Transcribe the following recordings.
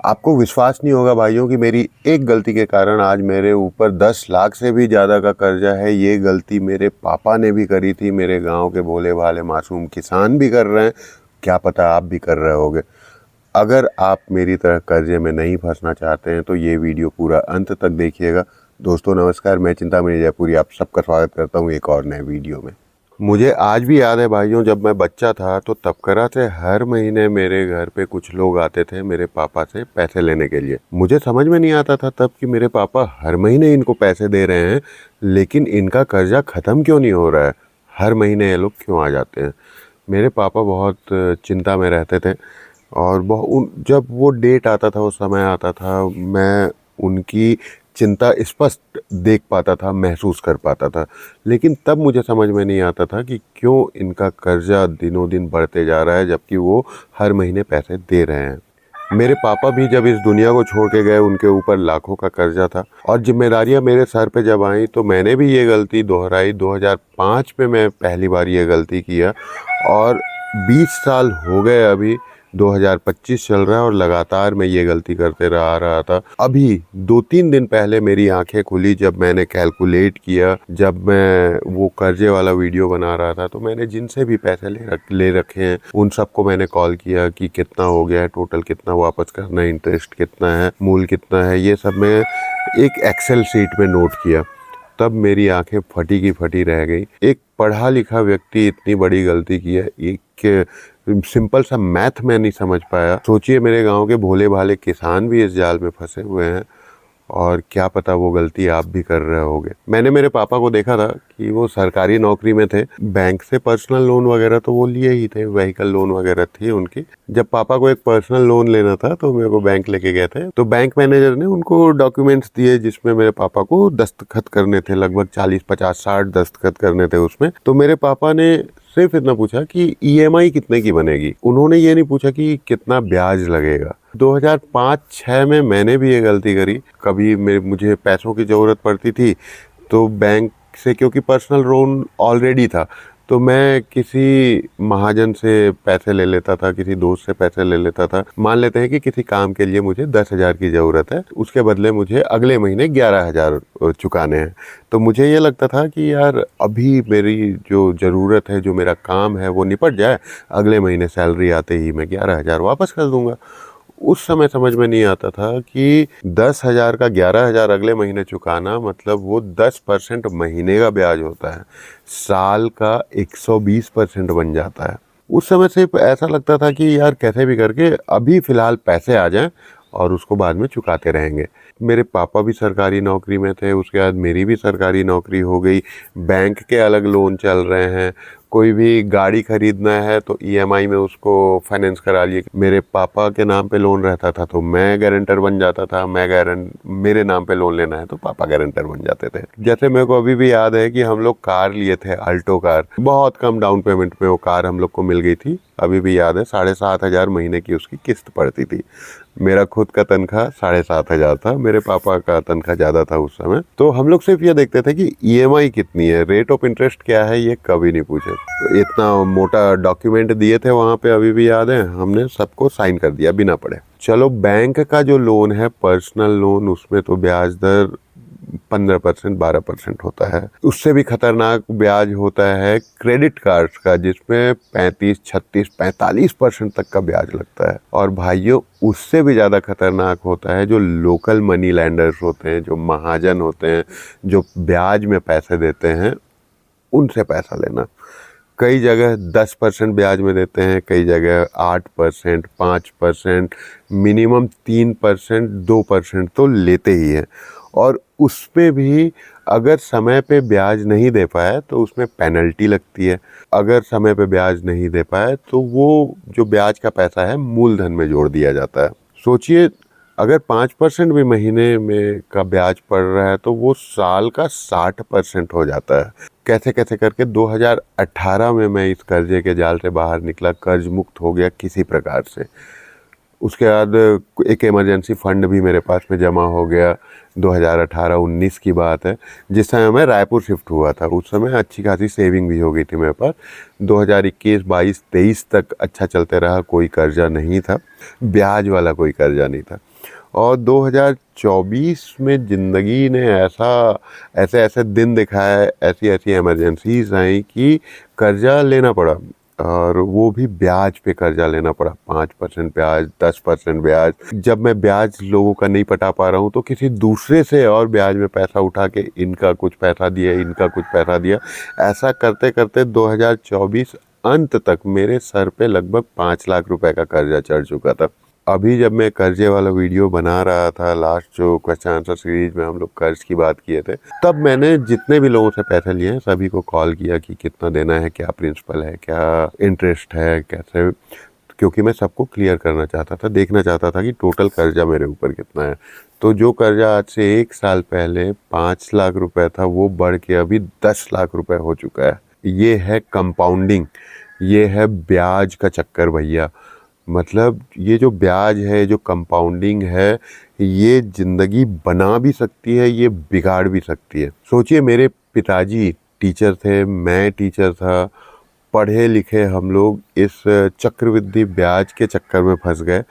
आपको विश्वास नहीं होगा भाइयों कि मेरी एक गलती के कारण आज मेरे ऊपर 10 लाख से भी ज़्यादा का कर्जा है। ये गलती मेरे पापा ने भी करी थी, मेरे गांव के भोले भाले मासूम किसान भी कर रहे हैं, क्या पता आप भी कर रहे होगे। अगर आप मेरी तरह कर्जे में नहीं फंसना चाहते हैं तो ये वीडियो पूरा अंत तक देखिएगा। दोस्तों नमस्कार, मैं चिंतामणि जयपुरी आप सबका स्वागत करता हूँ एक और नए वीडियो में। मुझे आज भी याद है भाइयों, जब मैं बच्चा था तो तबकरा से हर महीने मेरे घर पे कुछ लोग आते थे मेरे पापा से पैसे लेने के लिए। मुझे समझ में नहीं आता था तब कि मेरे पापा हर महीने इनको पैसे दे रहे हैं, लेकिन इनका कर्जा ख़त्म क्यों नहीं हो रहा है, हर महीने ये लोग क्यों आ जाते हैं। मेरे पापा बहुत चिंता में रहते थे और जब वो डेट आता था, वो समय आता था, मैं उनकी चिंता स्पष्ट देख पाता था, महसूस कर पाता था। लेकिन तब मुझे समझ में नहीं आता था कि क्यों इनका कर्जा दिनों दिन बढ़ते जा रहा है, जबकि वो हर महीने पैसे दे रहे हैं। मेरे पापा भी जब इस दुनिया को छोड़ के गए, उनके ऊपर लाखों का कर्जा था और जिम्मेदारियां मेरे सर पे जब आई तो मैंने भी ये गलती दोहराई। 2005 में मैं पहली बार ये गलती किया और 20 साल हो गए, अभी 2025 चल रहा है और लगातार मैं ये गलती करते रहा था। अभी 2-3 दिन पहले मेरी आंखें खुली जब मैंने कैलकुलेट किया, जब मैं वो कर्जे वाला वीडियो बना रहा था, तो मैंने जिनसे भी पैसे ले रखे हैं उन सबको मैंने कॉल किया कि कितना हो गया है, टोटल कितना वापस करना है, इंटरेस्ट कितना है, मूल कितना है, ये सब मैं एक एक्सेल शीट में नोट किया। तब मेरी आंखें फटी की फटी रह गई। एक पढ़ा लिखा व्यक्ति इतनी बड़ी गलती की है, एक सिंपल सा मैथ में नहीं समझ पाया। सोचिए मेरे गांव के भोले भाले किसान भी इस जाल में फंसे हुए हैं और क्या पता वो गलती आप भी कर रहे होगे। मैंने मेरे पापा को देखा था कि वो सरकारी नौकरी में थे, बैंक से पर्सनल लोन वगैरह तो वो लिए ही थे, व्हीकल लोन वगैरह थी उनकी। जब पापा को एक पर्सनल लोन लेना था तो मेरे को बैंक लेके गए थे, तो बैंक मैनेजर ने उनको डॉक्यूमेंट्स दिए जिसमें मेरे पापा को दस्तखत करने थे, लगभग 40, 50, 60 दस्तखत करने थे उसमें। तो मेरे पापा ने सिर्फ इतना पूछा कि ईएमआई कितने की बनेगी, उन्होंने ये नहीं पूछा कि कितना ब्याज लगेगा। 2005-6 में मैंने भी ये गलती करी। कभी मुझे पैसों की ज़रूरत पड़ती थी तो बैंक से, क्योंकि पर्सनल लोन ऑलरेडी था, तो मैं किसी महाजन से पैसे ले लेता था, किसी दोस्त से पैसे ले लेता था। मान लेते हैं कि किसी काम के लिए मुझे 10,000 की ज़रूरत है, उसके बदले मुझे अगले महीने 11,000 चुकाने हैं। तो मुझे ये लगता था कि यार अभी मेरी जो ज़रूरत है, जो मेरा काम है वो निपट जाए, अगले महीने सैलरी आते ही मैं 11,000 वापस कर दूँगा। उस समय समझ में नहीं आता था कि 10,000 का 11,000 अगले महीने चुकाना मतलब वो 10% महीने का ब्याज होता है, साल का 120% बन जाता है। उस समय सिर्फ ऐसा लगता था कि यार कैसे भी करके अभी फ़िलहाल पैसे आ जाएं और उसको बाद में चुकाते रहेंगे। मेरे पापा भी सरकारी नौकरी में थे, उसके बाद मेरी भी सरकारी नौकरी हो गई, बैंक के अलग लोन चल रहे हैं, कोई भी गाड़ी खरीदना है तो ईएमआई में उसको फाइनेंस करा लिए। मेरे पापा के नाम पे लोन रहता था तो मैं गारंटर बन जाता था, मेरे नाम पे लोन लेना है तो पापा गारंटर बन जाते थे। जैसे मेरे को अभी भी याद है कि हम लोग कार लिए थे, अल्टो कार, बहुत कम डाउन पेमेंट में वो कार हम लोग को मिल गई थी। अभी भी याद है, 7,500 महीने की उसकी किस्त पड़ती थी। मेरा खुद का तनख्वाह 7,500 था, मेरे पापा का तनख्वाह ज़्यादा था उस समय। तो हम लोग सिर्फ ये देखते थे कि ईएमआई कितनी है, रेट ऑफ इंटरेस्ट क्या है, ये कभी नहीं पूछे। तो इतना मोटा डॉक्यूमेंट दिए थे वहाँ पे, अभी भी याद है, हमने सबको साइन कर दिया बिना पढ़े। चलो बैंक का जो लोन है, पर्सनल लोन, उसमें तो ब्याज दर 15%, 12% होता है। उससे भी खतरनाक ब्याज होता है क्रेडिट कार्ड्स का, जिसमें 35, 36, 45% तक का ब्याज लगता है। और भाइयों उससे भी ज़्यादा खतरनाक होता है जो लोकल मनी लैंडर्स होते हैं, जो महाजन होते हैं, जो ब्याज में पैसे देते हैं, उनसे पैसा लेना। कई जगह 10% ब्याज में देते हैं, कई जगह 8%, 5%, मिनिमम 3%, 2% तो लेते ही हैं। और उसमें भी अगर समय पे ब्याज नहीं दे पाए तो उसमें पेनल्टी लगती है। अगर समय पे ब्याज नहीं दे पाए तो वो जो ब्याज का पैसा है मूलधन में जोड़ दिया जाता है। सोचिए अगर 5% भी महीने में का ब्याज पड़ रहा है तो वो साल का 60% हो जाता है। कैसे कैसे करके 2018 में मैं इस कर्जे के जाल से बाहर निकला, कर्ज मुक्त हो गया किसी प्रकार से। उसके बाद एक इमरजेंसी फंड भी मेरे पास में जमा हो गया। 2018-19 की बात है, जिस समय मैं रायपुर शिफ्ट हुआ था। उस समय अच्छी खासी सेविंग भी हो गई थी मेरे पास। 2021, 22, 23 तक अच्छा चलते रहा, कोई कर्जा नहीं था, ब्याज वाला कोई कर्जा नहीं था। और 2024 में ज़िंदगी ने ऐसे ऐसे दिन दिखाए, ऐसी ऐसी इमरजेंसीज आई कि कर्जा लेना पड़ा, और वो भी ब्याज पे कर्जा लेना पड़ा। 5% ब्याज, 10% ब्याज। जब मैं ब्याज लोगों का नहीं पटा पा रहा हूँ तो किसी दूसरे से और ब्याज में पैसा उठा के इनका कुछ पैसा दिया, इनका कुछ पैसा दिया। ऐसा करते करते 2024 अंत तक मेरे सर पे लगभग 5 लाख रुपए का कर्जा चढ़ चुका था। अभी जब मैं कर्जे वाला वीडियो बना रहा था, लास्ट जो क्वेश्चन आंसर सीरीज में हम लोग कर्ज की बात किए थे, तब मैंने जितने भी लोगों से पैसे लिए हैं सभी को कॉल किया कि कितना देना है, क्या प्रिंसिपल है, क्या इंटरेस्ट है, कैसे, क्योंकि मैं सबको क्लियर करना चाहता था, देखना चाहता था कि टोटल कर्जा मेरे ऊपर कितना है। तो जो कर्जा आज से 1 साल पहले 5 लाख रुपए था, वो बढ़ के अभी 10 लाख रुपए हो चुका है। ये है कंपाउंडिंग, ये है ब्याज का चक्कर भैया। मतलब ये जो ब्याज है, जो कंपाउंडिंग है, ये ज़िंदगी बना भी सकती है, ये बिगाड़ भी सकती है। सोचिए, मेरे पिताजी टीचर थे, मैं टीचर था, पढ़े लिखे हम लोग इस चक्रवृद्धि ब्याज के चक्कर में फंस गए।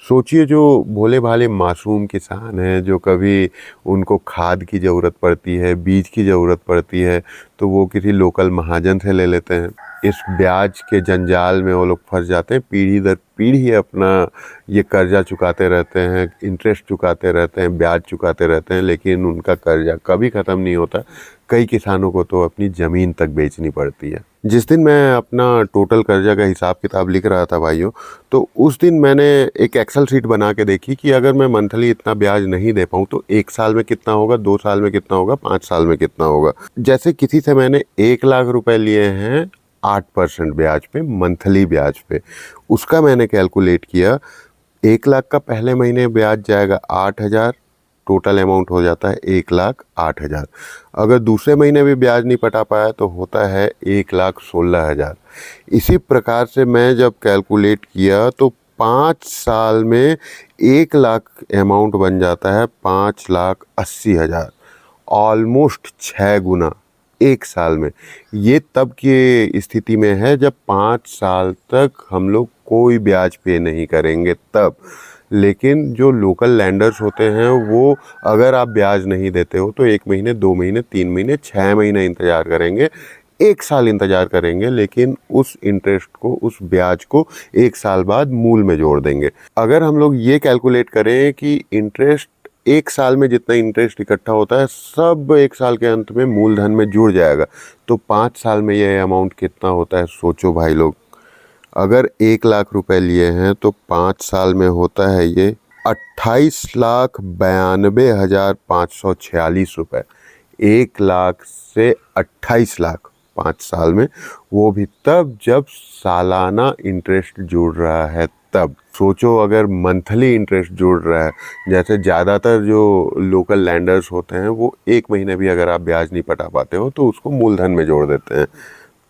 सोचिए, जो भोले भाले मासूम किसान हैं, जो कभी उनको खाद की ज़रूरत पड़ती है, बीज की ज़रूरत पड़ती है, तो वो किसी लोकल महाजन से ले लेते हैं। इस ब्याज के जंजाल में वो लोग फंस जाते हैं, पीढ़ी दर पीढ़ी अपना ये कर्जा चुकाते रहते हैं, इंटरेस्ट चुकाते रहते हैं, ब्याज चुकाते रहते हैं, लेकिन उनका कर्जा कभी ख़त्म नहीं होता। कई किसानों को तो अपनी ज़मीन तक बेचनी पड़ती है। जिस दिन मैं अपना टोटल कर्जा का हिसाब किताब लिख रहा था भाइयों, तो उस दिन मैंने एक एक्सेल शीट बना के देखी कि अगर मैं मंथली इतना ब्याज नहीं दे पाऊँ तो 1 साल में कितना होगा, 2 साल में कितना होगा, 5 साल में कितना होगा। जैसे किसी से मैंने 1 लाख रुपए लिए हैं 8% ब्याज पे, मंथली ब्याज पे, उसका मैंने कैलकुलेट किया। 1 लाख का पहले महीने ब्याज जाएगा 8,000, टोटल अमाउंट हो जाता है 1,08,000। अगर दूसरे महीने भी ब्याज नहीं पटा पाया तो होता है 1,16,000। इसी प्रकार से मैं जब कैलकुलेट किया तो 5 साल में 1 लाख अमाउंट बन जाता है 5,80,000, ऑलमोस्ट 6 गुना 1 साल में। ये तब की स्थिति में है जब 5 साल तक हम लोग कोई ब्याज पे नहीं करेंगे तब। लेकिन जो लोकल लैंडर्स होते हैं, वो अगर आप ब्याज नहीं देते हो तो 1 महीने, 2 महीने, 3 महीने, 6 महीने इंतज़ार करेंगे, 1 साल इंतज़ार करेंगे, लेकिन उस इंटरेस्ट को, उस ब्याज को 1 साल बाद मूल में जोड़ देंगे। अगर हम लोग ये कैलकुलेट करें कि इंटरेस्ट 1 साल में जितना इंटरेस्ट इकट्ठा होता है सब 1 साल के अंत में मूलधन में जुड़ जाएगा, तो 5 साल में ये अमाउंट कितना होता है सोचो भाई लोग। अगर 1 लाख रुपए लिए हैं तो 5 साल में होता है ये 28,92,546 रुपये। 1 लाख से 28 लाख 5 साल में, वो भी तब जब सालाना इंटरेस्ट जुड़ रहा है तब। सोचो अगर मंथली इंटरेस्ट जुड़ रहा है, जैसे ज़्यादातर जो लोकल लैंडर्स होते हैं वो 1 महीने भी अगर आप ब्याज नहीं पटा पाते हो तो उसको मूलधन में जोड़ देते हैं,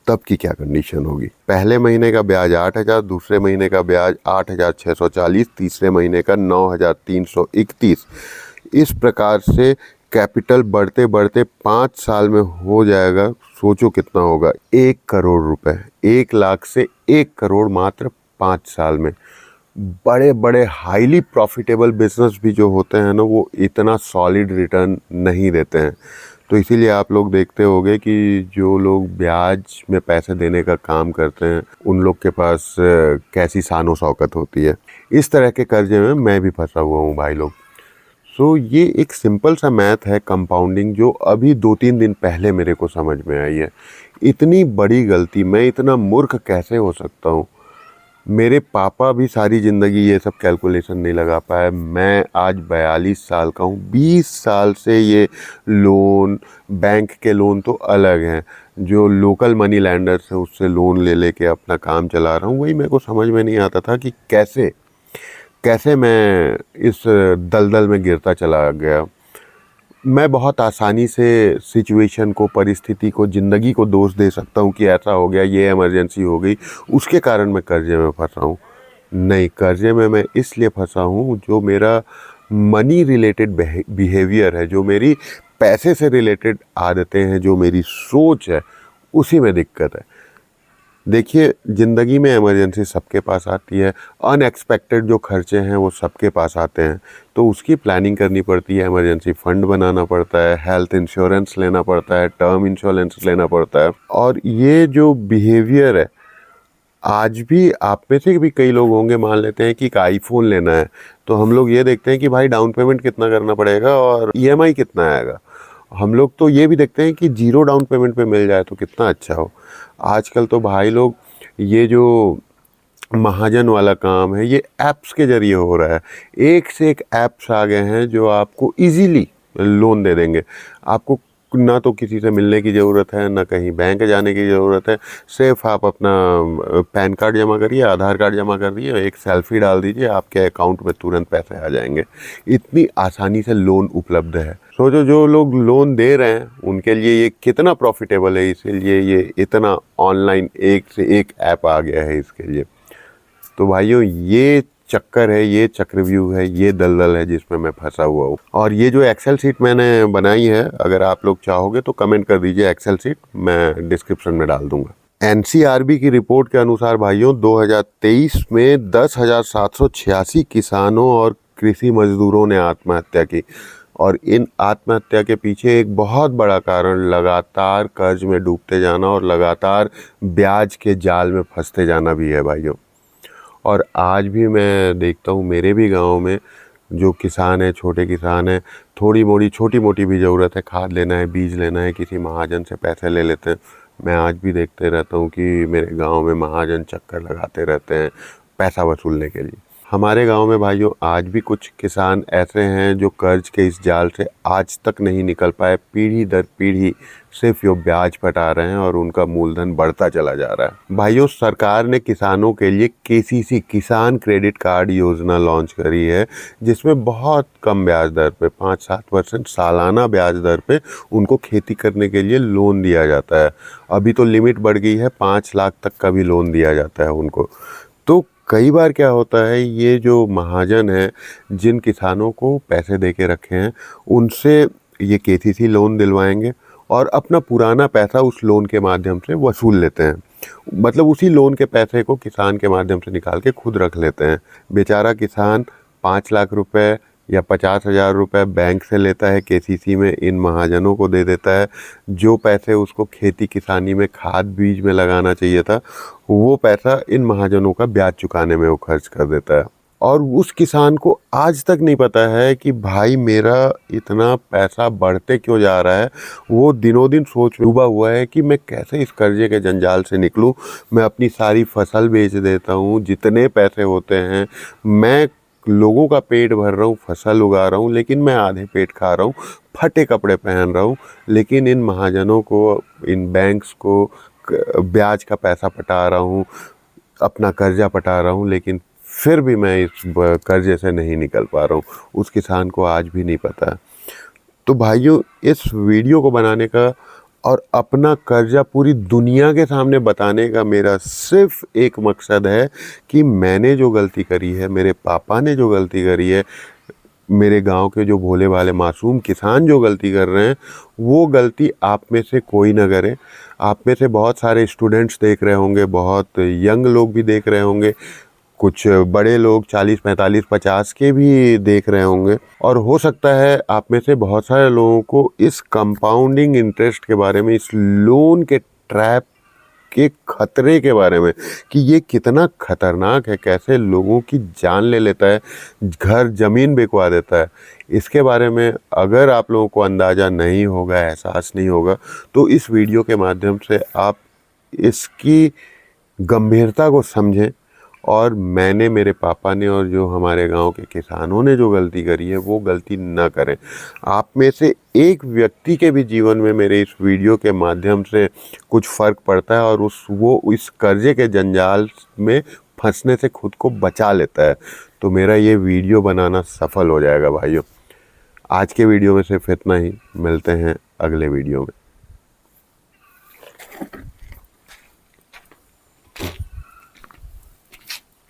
तब की क्या कंडीशन होगी। पहले महीने का ब्याज 8,000, दूसरे महीने का ब्याज 8,640, तीसरे महीने का 9,331। इस प्रकार से कैपिटल बढ़ते बढ़ते 5 साल में हो जाएगा, सोचो कितना होगा, 1 करोड़ रुपए। 1 लाख से 1 करोड़ मात्र 5 साल में। बड़े बड़े हाईली प्रॉफिटेबल बिजनेस भी जो होते हैं ना, वो इतना सॉलिड रिटर्न नहीं देते हैं। तो इसीलिए आप लोग देखते होंगे कि जो लोग ब्याज में पैसे देने का काम करते हैं उन लोग के पास कैसी शानो शौकत होती है। इस तरह के कर्जे में मैं भी फंसा हुआ हूँ भाई लोग। सो ये एक सिंपल सा मैथ है कंपाउंडिंग, जो अभी 2-3 दिन पहले मेरे को समझ में आई है। इतनी बड़ी गलती, मैं इतना मूर्ख कैसे हो सकता हूँ। मेरे पापा भी सारी ज़िंदगी ये सब कैलकुलेशन नहीं लगा पाए। मैं आज 42 साल का हूँ, 20 साल से ये लोन, बैंक के लोन तो अलग हैं, जो लोकल मनी लैंडर्स हैं उससे लोन ले लेके अपना काम चला रहा हूँ। वही मेरे को समझ में नहीं आता था कि कैसे मैं इस दलदल में गिरता चला गया। मैं बहुत आसानी से सिचुएशन को, परिस्थिति को, ज़िंदगी को दोष दे सकता हूँ कि ऐसा हो गया, ये इमरजेंसी हो गई, उसके कारण मैं कर्जे में फंसा हूँ। नहीं, कर्जे में मैं इसलिए फंसा हूँ जो मेरा मनी रिलेटेड बिहेवियर है, जो मेरी पैसे से रिलेटेड आदतें हैं, जो मेरी सोच है, उसी में दिक्कत है। देखिए, ज़िंदगी में इमरजेंसी सबके पास आती है, अनएक्सपेक्टेड जो खर्चे हैं वो सबके पास आते हैं, तो उसकी प्लानिंग करनी पड़ती है, इमरजेंसी फ़ंड बनाना पड़ता है, हेल्थ इंश्योरेंस लेना पड़ता है, टर्म इंश्योरेंस लेना पड़ता है। और ये जो बिहेवियर है, आज भी आप में से भी कई लोग होंगे, मान लेते हैं कि एक आईफ़ोन लेना है, तो हम लोग ये देखते हैं कि भाई डाउन पेमेंट कितना करना पड़ेगा और ईएमआई कितना आएगा। हम लोग तो ये भी देखते हैं कि ज़ीरो डाउन पेमेंट पे मिल जाए तो कितना अच्छा हो। आजकल तो भाई लोग ये जो महाजन वाला काम है ये ऐप्स के ज़रिए हो रहा है। एक से एक ऐप्स आ गए हैं जो आपको ईज़िली लोन दे देंगे। आपको ना तो किसी से मिलने की ज़रूरत है, ना कहीं बैंक जाने की ज़रूरत है। सिर्फ़ आप अपना पैन कार्ड जमा करिए, आधार कार्ड जमा कर दिए, एक सेल्फ़ी डाल दीजिए, आपके अकाउंट में तुरंत पैसे आ जाएंगे। इतनी आसानी से लोन उपलब्ध है। सोचो जो लोग लोन दे रहे हैं उनके लिए ये कितना प्रॉफिटेबल है, इसीलिए ये इतना ऑनलाइन एक से एक ऐप आ गया है इसके लिए। तो भाइयों, ये चक्कर है, ये चक्रव्यूह है, ये दलदल है जिसमें मैं फंसा हुआ हूँ। और ये जो एक्सेल शीट मैंने बनाई है, अगर आप लोग चाहोगे तो कमेंट कर दीजिए एक्सेल शीट, मैं डिस्क्रिप्शन में डाल दूंगा। एनसीआरबी की रिपोर्ट के अनुसार भाइयों 2023 में 10,786 किसानों और कृषि मजदूरों ने आत्महत्या की। और इन आत्महत्या के पीछे एक बहुत बड़ा कारण लगातार कर्ज में डूबते जाना और लगातार ब्याज के जाल में फंसते जाना भी है भाइयों। और आज भी मैं देखता हूँ मेरे भी गांव में जो किसान है, छोटे किसान हैं, थोड़ी मोड़ी छोटी मोटी भी ज़रूरत है, खाद लेना है, बीज लेना है, किसी महाजन से पैसे ले लेते हैं। मैं आज भी देखते रहता हूँ कि मेरे गांव में महाजन चक्कर लगाते रहते हैं पैसा वसूलने के लिए। हमारे गांव में भाइयों आज भी कुछ किसान ऐसे हैं जो कर्ज के इस जाल से आज तक नहीं निकल पाए। पीढ़ी दर पीढ़ी सिर्फ यो ब्याज पटा रहे हैं और उनका मूलधन बढ़ता चला जा रहा है। भाइयों, सरकार ने किसानों के लिए केसीसी किसान क्रेडिट कार्ड योजना लॉन्च करी है, जिसमें बहुत कम ब्याज दर पे 5-7% सालाना ब्याज दर पे उनको खेती करने के लिए लोन दिया जाता है। अभी तो लिमिट बढ़ गई है, 5 लाख तक का भी लोन दिया जाता है उनको। तो कई बार क्या होता है, ये जो महाजन हैं जिन किसानों को पैसे दे के रखे हैं उनसे ये केसीसी लोन दिलवाएंगे और अपना पुराना पैसा उस लोन के माध्यम से वसूल लेते हैं। मतलब उसी लोन के पैसे को किसान के माध्यम से निकाल के खुद रख लेते हैं। बेचारा किसान 5 लाख रुपए या 50,000 रुपये बैंक से लेता है, केसीसी में इन महाजनों को दे देता है। जो पैसे उसको खेती किसानी में खाद बीज में लगाना चाहिए था, वो पैसा इन महाजनों का ब्याज चुकाने में वो खर्च कर देता है। और उस किसान को आज तक नहीं पता है कि भाई मेरा इतना पैसा बढ़ते क्यों जा रहा है। वो दिनों दिन सोच में डूबा हुआ है कि मैं कैसे इस कर्जे के जंजाल से निकलूं। मैं अपनी सारी फसल बेच देता हूं, जितने पैसे होते हैं, मैं लोगों का पेट भर रहा हूँ, फसल उगा रहा हूँ, लेकिन मैं आधे पेट खा रहा हूँ, फटे कपड़े पहन रहा हूँ, लेकिन इन महाजनों को, इन बैंक्स को ब्याज का पैसा पटा रहा हूँ, अपना कर्जा पटा रहा हूँ, लेकिन फिर भी मैं इस कर्जे से नहीं निकल पा रहा हूँ। उस किसान को आज भी नहीं पता। तो भाइयों, इस वीडियो को बनाने का और अपना कर्जा पूरी दुनिया के सामने बताने का मेरा सिर्फ एक मकसद है कि मैंने जो गलती करी है, मेरे पापा ने जो गलती करी है, मेरे गांव के जो भोले भाले मासूम किसान जो गलती कर रहे हैं, वो गलती आप में से कोई ना करे। आप में से बहुत सारे स्टूडेंट्स देख रहे होंगे, बहुत यंग लोग भी देख रहे होंगे, कुछ बड़े लोग 40, 45, 50 के भी देख रहे होंगे। और हो सकता है आप में से बहुत सारे लोगों को इस कंपाउंडिंग इंटरेस्ट के बारे में, इस लोन के ट्रैप के खतरे के बारे में, कि ये कितना खतरनाक है, कैसे लोगों की जान ले लेता है, घर ज़मीन बिकवा देता है, इसके बारे में अगर आप लोगों को अंदाज़ा नहीं होगा, एहसास नहीं होगा, तो इस वीडियो के माध्यम से आप इसकी गंभीरता को समझें। और मैंने, मेरे पापा ने और जो हमारे गांव के किसानों ने जो गलती करी है, वो गलती न करें। आप में से एक व्यक्ति के भी जीवन में मेरे इस वीडियो के माध्यम से कुछ फ़र्क पड़ता है और वो इस कर्जे के जंजाल में फंसने से खुद को बचा लेता है, तो मेरा ये वीडियो बनाना सफल हो जाएगा भाइयों। आज के वीडियो में सिर्फ इतना ही, मिलते हैं अगले वीडियो में।